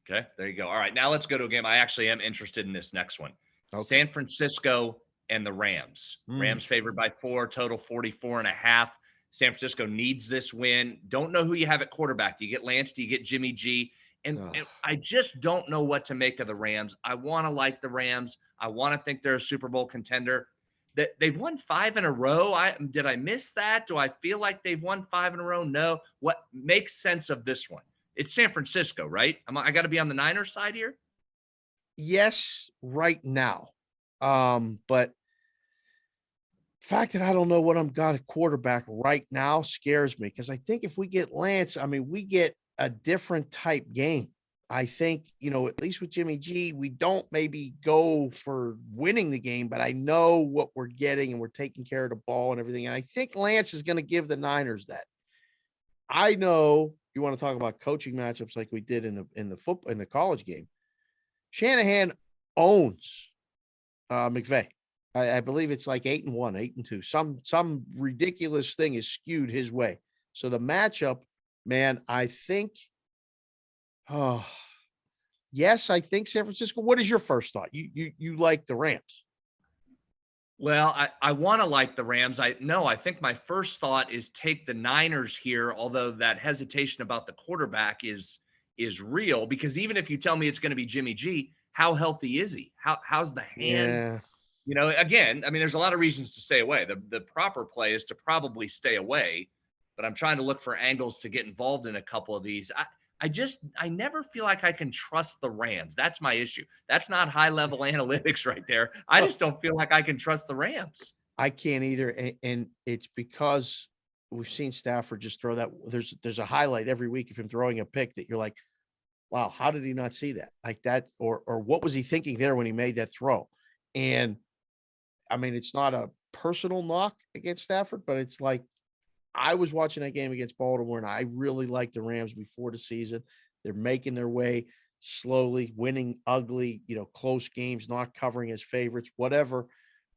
Okay, there you go. All right, now let's go to a game. I actually am interested in this next one. Okay. San Francisco and the Rams. Mm. Rams favored by 4, total 44.5. San Francisco needs this win. Don't know who you have at quarterback. Do you get Lance? Do you get Jimmy G? And Ugh. I just don't know what to make of the Rams. I want to like the Rams. I want to think they're a Super Bowl contender. That they've won 5 in a row. Did I miss that? Do I feel like they've won 5 in a row? No. What makes sense of this one? It's San Francisco, right? I got to be on the Niners side here. Yes, right now. But fact that I don't know what I'm got at quarterback right now scares me because I think if we get Lance, I mean, we get a different type game. I think, at least with Jimmy G, we don't maybe go for winning the game, but I know what we're getting and we're taking care of the ball and everything. And I think Lance is going to give the Niners that. I know you want to talk about coaching matchups like we did in the college game. Shanahan owns McVay. I believe it's like 8-1, 8-2. Some ridiculous thing is skewed his way. So the matchup, man, I think. Oh, yes, I think San Francisco. What is your first thought? You like the Rams? Well, I want to like the Rams. I think my first thought is take the Niners here, although that hesitation about the quarterback is real because even if you tell me it's going to be Jimmy G, how healthy is he? How's the hand? Yeah, Again, I mean, there's a lot of reasons to stay away. The proper play is to probably stay away, but I'm trying to look for angles to get involved in a couple of these. I never feel like I can trust the Rams. That's my issue. That's not high level analytics right there. I no, just don't feel like I can trust the Rams. I can't either, and it's because we've seen Stafford just throw that. There's a highlight every week of him throwing a pick that you're like, wow, how did he not see that? Like that, or what was he thinking there when he made that throw? And I mean, it's not a personal knock against Stafford, but it's like I was watching that game against Baltimore, and I really liked the Rams before the season. They're making their way slowly, winning ugly, close games, not covering as favorites, whatever.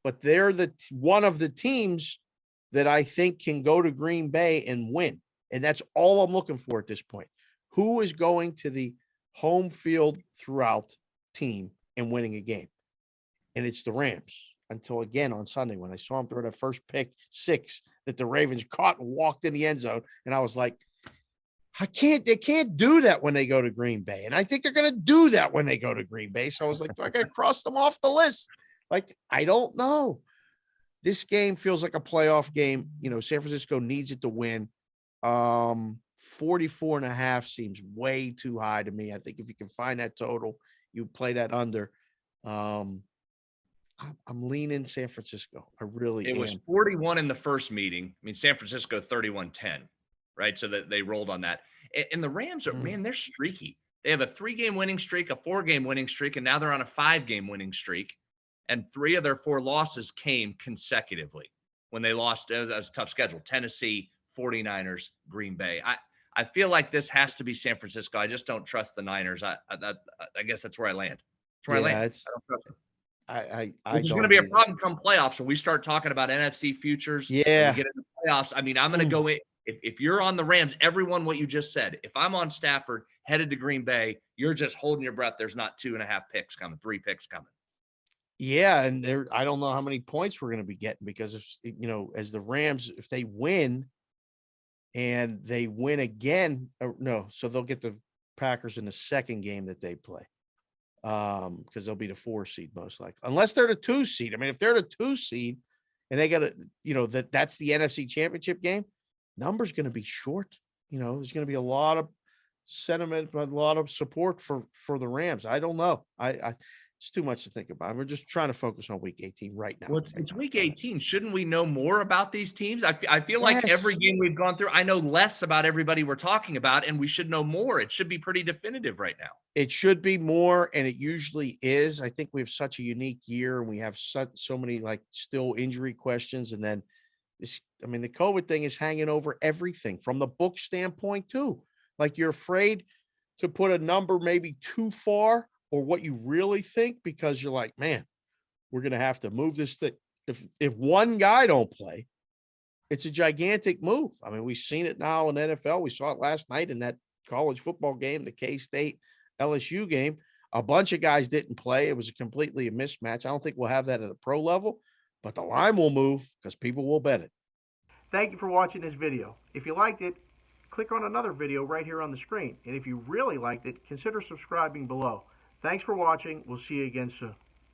But they're one of the teams that I think can go to Green Bay and win. And that's all I'm looking for at this point. Who is going to the home field throughout team and winning a game? And it's the Rams until again on Sunday when I saw him throw that first pick 6 that the Ravens caught and walked in the end zone. And I was like, they can't do that when they go to Green Bay. And I think they're going to do that when they go to Green Bay. So I was like, do I got to cross them off the list? Like, I don't know. This game feels like a playoff game. San Francisco needs it to win. 44.5 seems way too high to me. I think if you can find that total, you play that under. I'm leaning San Francisco. I really It was am. 41 in the first meeting. I mean, San Francisco 31-10, right? So that they rolled on that. And the Rams are, Mm. man, they're streaky. They have a 3-game winning streak, a 4-game winning streak, and now they're on a 5-game winning streak. And 3 of their 4 losses came consecutively when they lost. It was a tough schedule: Tennessee, 49ers, Green Bay. I feel like this has to be San Francisco. I just don't trust the Niners. I guess that's where I land. That's where I land. Yeah, I don't trust them. I Which is going to don't be a either. problem come playoffs when we start talking about NFC futures and we Yeah. get into playoffs. I mean, I'm going to go in. If you're on the Rams, everyone, what you just said, if I'm on Stafford headed to Green Bay, you're just holding your breath. There's not 2.5 picks coming, 3 picks coming. Yeah, and I don't know how many points we're going to be getting because as the Rams, if they win and they win again, no, so they'll get the Packers in the second game that they play. Because they'll be the 4 seed most likely, unless they're the 2 seed. I mean, if they're the 2 seed and they got that's the NFC Championship game, number's going to be short. There's going to be a lot of sentiment, but a lot of support for the Rams. I don't know. It's too much to think about. We're just trying to focus on week 18 right now. Well, it's week 18. Shouldn't we know more about these teams? I feel like every Yes. game we've gone through, I know less about everybody we're talking about, and we should know more. It should be pretty definitive right now. It should be more, and it usually is. I think we have such a unique year, and we have so many still injury questions, and then this. I mean, the COVID thing is hanging over everything from the book standpoint too. Like you're afraid to put a number maybe too far or what you really think because you're like, man, we're going to have to move this thing. If one guy don't play, it's a gigantic move. I mean, we've seen it now in NFL. We saw it last night in that college football game, the K-State LSU game, a bunch of guys didn't play. It was completely a mismatch. I don't think we'll have that at the pro level, but the line will move because people will bet it. Thank you for watching this video. If you liked it, click on another video right here on the screen. And if you really liked it, consider subscribing below. Thanks for watching. We'll see you again soon.